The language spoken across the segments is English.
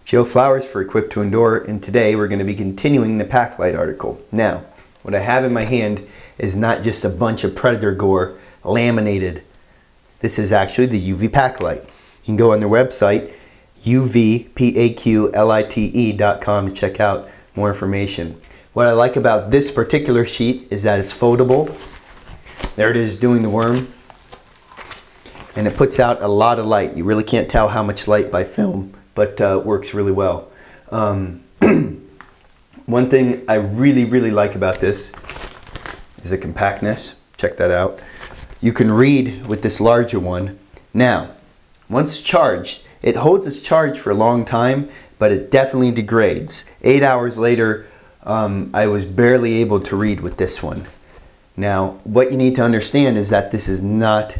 Joe Flowers for Equipped to Endure, and today we're going to be continuing the Paqlite article. Now, what I have in my hand is not just a bunch of predator gore laminated. This is actually the UV Paqlite. You can go on their website, UVPaqlite.com, to check out more information. What I like about this particular sheet is that it's foldable. There it is doing the worm. And it puts out a lot of light. You really can't tell how much light by film, but works really well. One thing I really like about this is the compactness. Check that out. You can read with this larger one. Now, once charged, it holds its charge for a long time, but it definitely degrades. 8 hours later, I was barely able to read with this one. Now, what you need to understand is that this is not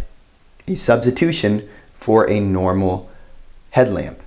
a substitution for a normal headlamp.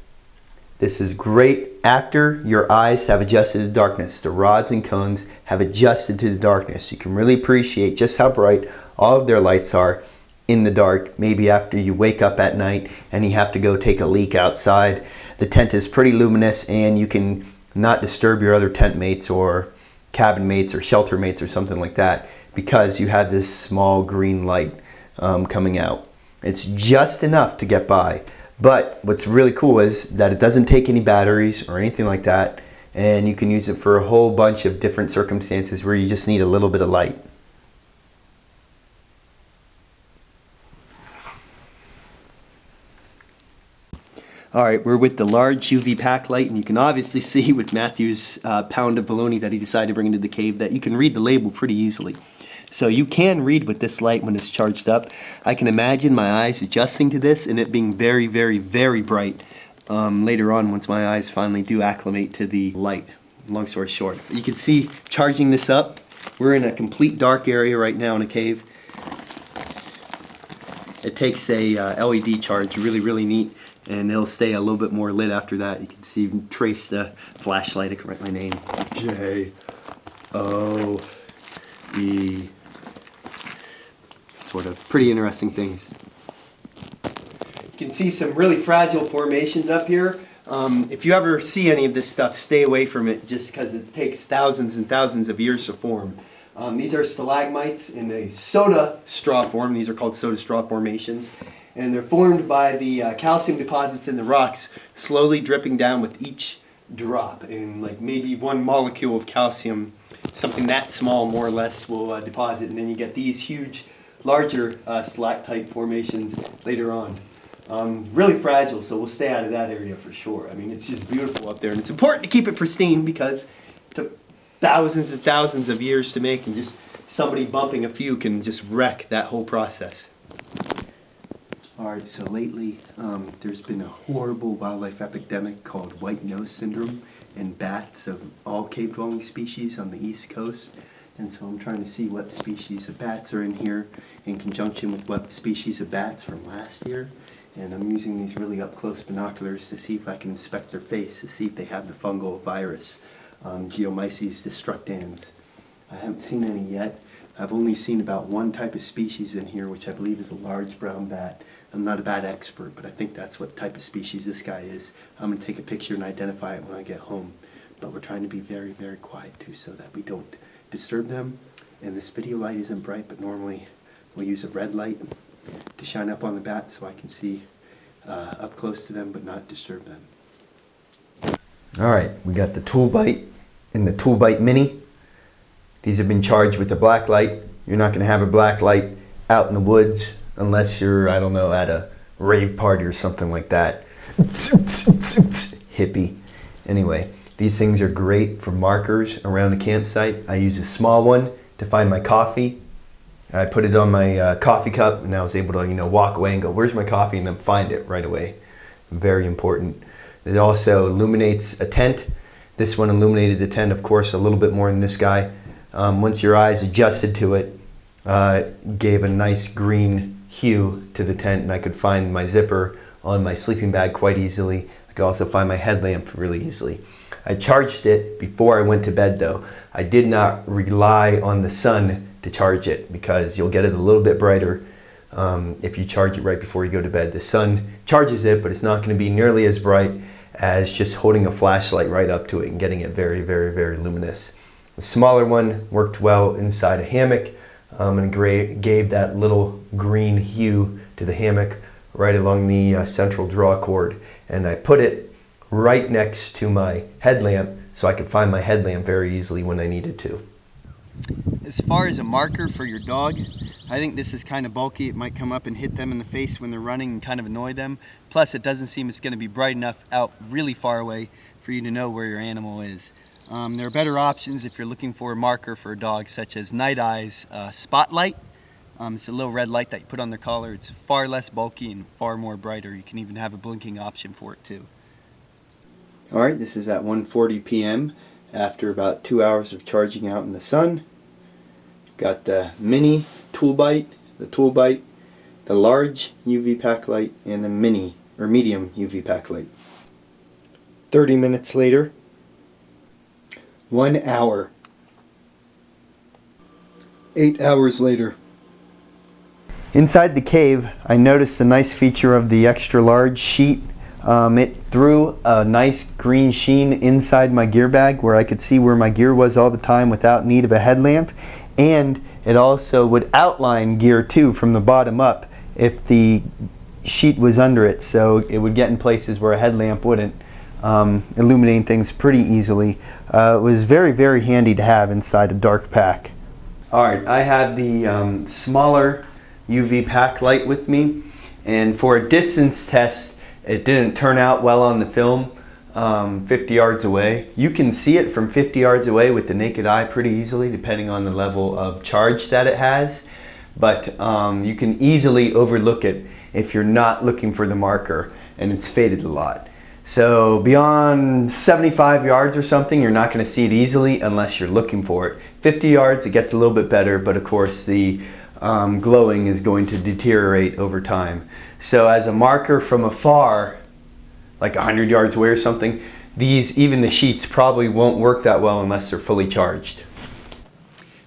This is great after your eyes have adjusted to darkness. The rods and cones have adjusted to the darkness. You can really appreciate just how bright all of their lights are in the dark, maybe after you wake up at night and you have to go take a leak outside. The tent is pretty luminous and you can not disturb your other tent mates or cabin mates or shelter mates or something like that because you have this small green light coming out. It's just enough to get by. But what's really cool is that it doesn't take any batteries or anything like that, and you can use it for a whole bunch of different circumstances where you just need a little bit of light. Alright, we're with the large UV Paqlite, and you can obviously see with Matthew's pound of bologna that he decided to bring into the cave that you can read the label pretty easily. So you can read with this light when it's charged up. I can imagine my eyes adjusting to this and it being very bright later on once my eyes finally do acclimate to the light. Long story short, you can see charging this up. We're in a complete dark area right now in a cave. It takes a LED charge, really neat, and it'll stay a little bit more lit after that. You can see, you can trace the flashlight. I can write my name, J-O-E. Sort of pretty interesting things. You can see some really fragile formations up here. If you ever see any of this stuff, stay away from it just because it takes thousands and thousands of years to form. These are stalagmites in a soda straw form. These are called soda straw formations. And they're formed by the calcium deposits in the rocks slowly dripping down with each drop. And like maybe one molecule of calcium, something that small more or less, will deposit. And then you get these huge larger stalactite formations later on. Really fragile, so we'll stay out of that area for sure. I mean, it's just beautiful up there, and it's important to keep it pristine because it took thousands and thousands of years to make, and just somebody bumping a few can just wreck that whole process. Alright, so lately there's been a horrible wildlife epidemic called white nose syndrome in bats of all cave-dwelling species on the East Coast. And so I'm trying to see what species of bats are in here in conjunction with what species of bats from last year. And I'm using these really up-close binoculars to see if I can inspect their face to see if they have the fungal virus, Geomyces destructans. I haven't seen any yet. I've only seen about one type of species in here, which I believe is a large brown bat. I'm not a bat expert, but I think that's what type of species this guy is. I'm going to take a picture and identify it when I get home. But we're trying to be very quiet too so that we don't disturb them. And this video light isn't bright, but normally we'll use a red light to shine up on the bat so I can see up close to them but not disturb them. Alright, we got the Tool Bite and the Tool Bite Mini. These have been charged with a black light. You're not going to have a black light out in the woods unless you're, I don't know, at a rave party or something like that. Hippie. Anyway, these things are great for markers around the campsite. I use a small one to find my coffee. I put it on my coffee cup and I was able to, walk away and go, where's my coffee? And then find it right away. Very important. It also illuminates a tent. This one illuminated the tent, of course, a little bit more than this guy. Once your eyes adjusted to it, gave a nice green hue to the tent, and I could find my zipper on my sleeping bag quite easily. I could also find my headlamp really easily. I charged it before I went to bed though. I did not rely on the sun to charge it because you'll get it a little bit brighter if you charge it right before you go to bed. The sun charges it, but it's not going to be nearly as bright as just holding a flashlight right up to it and getting it very, very, very luminous. The smaller one worked well inside a hammock and gave that little green hue to the hammock right along the central draw cord. And I put it right next to my headlamp so I could find my headlamp very easily when I needed to. As far as a marker for your dog, I think this is kind of bulky. It might come up and hit them in the face when they're running and kind of annoy them. Plus, it doesn't seem it's going to be bright enough out really far away for you to know where your animal is. There are better options if you're looking for a marker for a dog, such as Night Eye's Spotlight. It's a little red light that you put on their collar. It's far less bulky and far more brighter. You can even have a blinking option for it too. Alright, this is at 1:40 p.m. after about 2 hours of charging out in the sun. Got the mini toolbite, the large UV Paqlite, and the mini or medium UV Paqlite. 30 minutes later, 1 hour, 8 hours later. Inside the cave, I noticed a nice feature of the extra large sheet. It threw a nice green sheen inside my gear bag where I could see where my gear was all the time without need of a headlamp, and it also would outline gear too from the bottom up if the sheet was under it, so it would get in places where a headlamp wouldn't, illuminating things pretty easily. It was very, very handy to have inside a dark pack. Alright, I have the smaller UV Paqlite with me, and for a distance test it didn't turn out well on the film 50 yards away. You can see it from 50 yards away with the naked eye pretty easily depending on the level of charge that it has, but you can easily overlook it if you're not looking for the marker and it's faded a lot. So beyond 75 yards or something, you're not going to see it easily unless you're looking for it. 50 yards it gets a little bit better, but of course the glowing is going to deteriorate over time. So as a marker from afar, like 100 yards away or something, even the sheets probably won't work that well unless they're fully charged.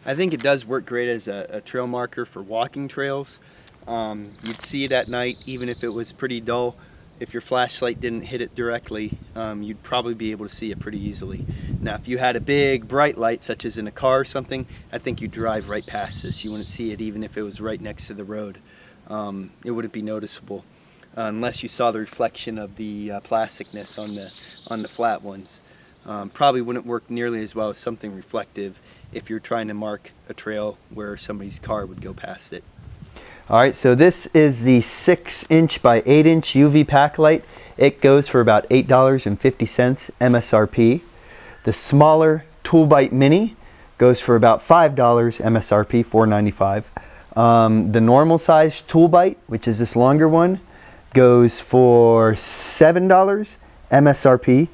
I think it does work great as a trail marker for walking trails. You'd see it at night even if it was pretty dull. If your flashlight didn't hit it directly, you'd probably be able to see it pretty easily. Now if you had a big bright light such as in a car or something, I think you'd drive right past this. You wouldn't see it even if it was right next to the road. It wouldn't be noticeable unless you saw the reflection of the plasticness on the flat ones. Probably wouldn't work nearly as well as something reflective if you're trying to mark a trail where somebody's car would go past it. Alright, so this is the 6" by 8" UV Paqlite. It goes for about $8.50 MSRP. The smaller Toolbite Mini goes for about $5 MSRP, $4.95. The normal size Toolbite, which is this longer one, goes for $7 MSRP.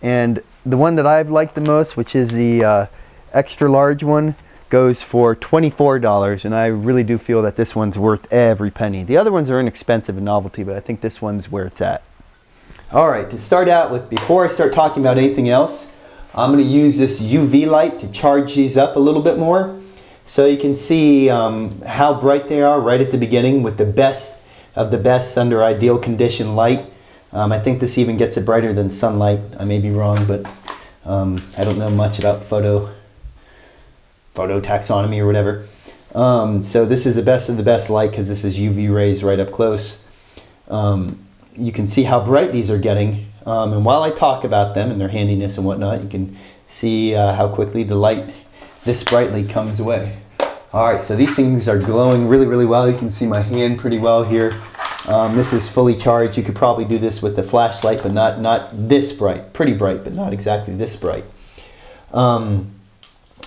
And the one that I've liked the most, which is the extra large one, goes for $24, and I really do feel that this one's worth every penny. The other ones are inexpensive and novelty, but I think this one's where it's at. Alright, to start out with, before I start talking about anything else, I'm going to use this UV light to charge these up a little bit more. So you can see how bright they are right at the beginning with the best of the best under ideal condition light. I think this even gets it brighter than sunlight. I may be wrong, but I don't know much about photo taxonomy or whatever. So this is the best of the best light because this is UV rays right up close. You can see how bright these are getting, and while I talk about them and their handiness and whatnot, you can see how quickly the light this brightly comes away. Alright, so these things are glowing really, really well. You can see my hand pretty well here. This is fully charged. You could probably do this with the flashlight, but not this bright. Pretty bright, but not exactly this bright.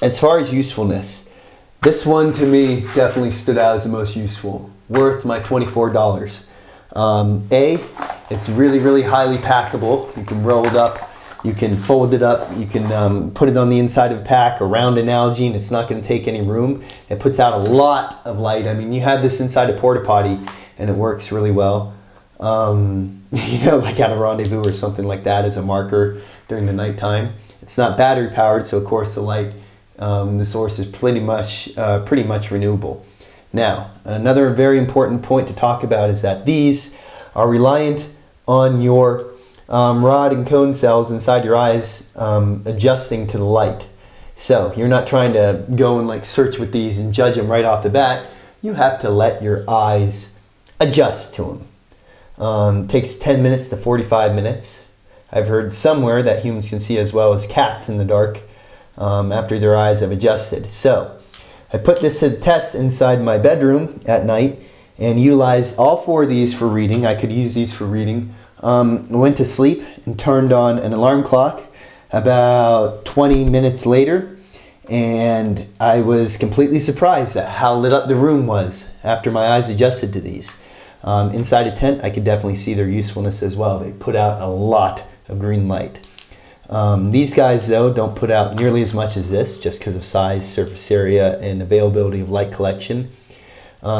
As far as usefulness, this one to me definitely stood out as the most useful. Worth my $24. It's really, really highly packable. You can roll it up, you can fold it up, you can put it on the inside of a pack around an algae, and it's not going to take any room. It puts out a lot of light. I mean, you have this inside a porta potty and it works really well. You know, like at a rendezvous or something like that as a marker during the nighttime. It's not battery powered, so of course the light, the source is pretty much renewable. Now, another very important point to talk about is that these are reliant on your rod and cone cells inside your eyes adjusting to the light. So you're not trying to go and like search with these and judge them right off the bat. You have to let your eyes adjust to them. Takes 10 minutes to 45 minutes. I've heard somewhere that humans can see as well as cats in the dark after their eyes have adjusted. So I put this to the test inside my bedroom at night and utilized all 4 of these for reading. I could use these for reading. Went to sleep and turned on an alarm clock about 20 minutes later, and I was completely surprised at how lit up the room was after my eyes adjusted to these. Inside a tent, I could definitely see their usefulness as well. They put out a lot of green light. These guys though don't put out nearly as much as this, just because of size, surface area, and availability of light collection.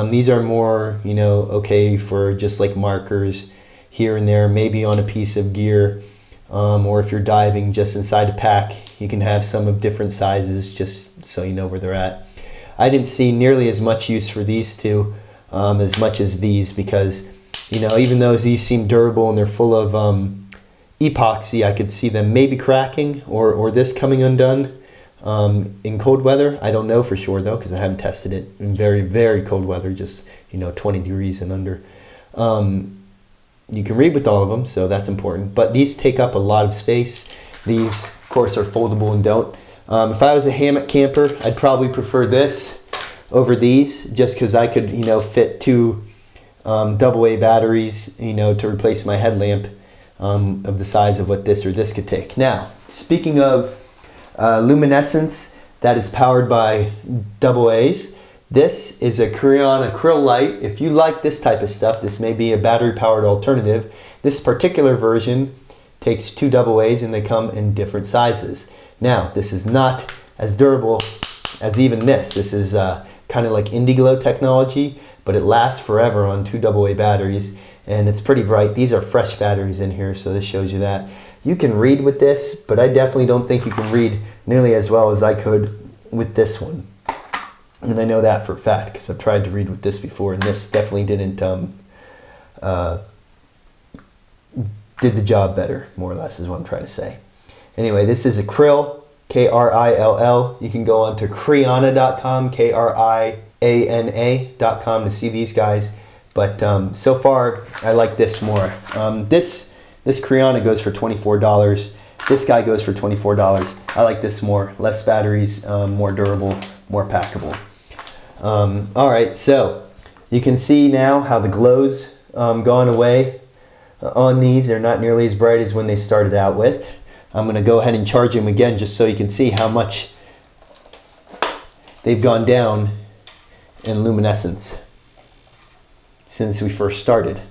These are more, you know, okay for just like markers here and there, maybe on a piece of gear, or if you're diving just inside a pack, you can have some of different sizes just so you know where they're at. I didn't see nearly as much use for these two as much as these, because, you know, even though these seem durable and they're full of epoxy, I could see them maybe cracking or this coming undone in cold weather. I don't know for sure though, because I haven't tested it in very, very cold weather, just, you know, 20 degrees and under. You can read with all of them, so that's important. But these take up a lot of space. These, of course, are foldable and don't. If I was a hammock camper, I'd probably prefer this over these, just because I could, you know, fit 2 AA batteries, you know, to replace my headlamp of the size of what this or this could take. Now, speaking of luminescence that is powered by AA's, this is a Crayon acryl light. If you like this type of stuff, this may be a battery-powered alternative. This particular version takes 2 AA's and they come in different sizes. Now, this is not as durable as even this. This is kind of like Indiglo technology, but it lasts forever on 2 AA batteries, and it's pretty bright. These are fresh batteries in here, so this shows you that. You can read with this, but I definitely don't think you can read nearly as well as I could with this one. And I know that for a fact because I've tried to read with this before, and this definitely didn't did the job better, more or less is what I'm trying to say. Anyway, this is acryl, Krill. You can go on to Kriana.com, Kriana.com to see these guys. But so far, I like this more. This Kriana goes for $24. This guy goes for $24. I like this more. Less batteries, more durable, more packable. Alright, so you can see now how the glow's gone away on these. They're not nearly as bright as when they started out with. I'm going to go ahead and charge them again just so you can see how much they've gone down in luminescence since we first started.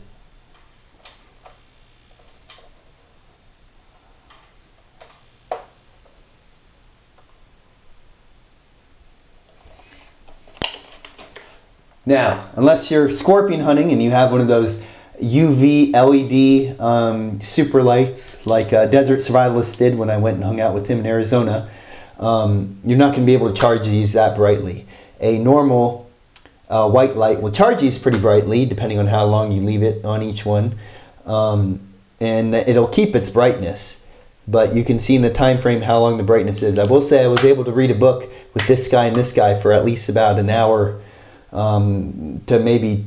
Now, unless you're scorpion hunting and you have one of those UV LED super lights like Desert Survivalist did when I went and hung out with him in Arizona, you're not going to be able to charge these that brightly. A normal white light will charge these pretty brightly depending on how long you leave it on each one, and it'll keep its brightness. But you can see in the time frame how long the brightness is. I will say I was able to read a book with this guy and this guy for at least about an hour to maybe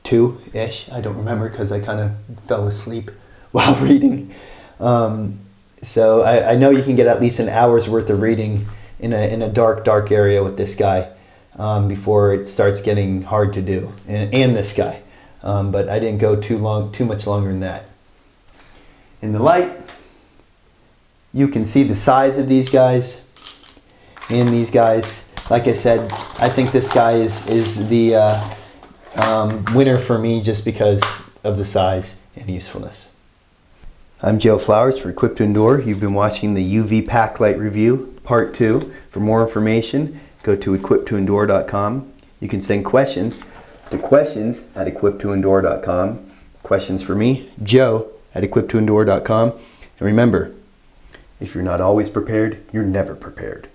2-ish. I don't remember because I kind of fell asleep while reading. So I know you can get at least an hour's worth of reading in a dark area with this guy before it starts getting hard to do, and this guy. But I didn't go too much longer than that. In the light, you can see the size of these guys and these guys. Like I said, I think this guy is the winner for me just because of the size and usefulness. I'm Joe Flowers for Equip to Endure. You've been watching the UV Paqlite review, part 2. For more information, go to equiptoendure.com. You can send questions to questions@equiptoendure.com. Questions for me, Joe@equiptoendure.com. And remember, if you're not always prepared, you're never prepared.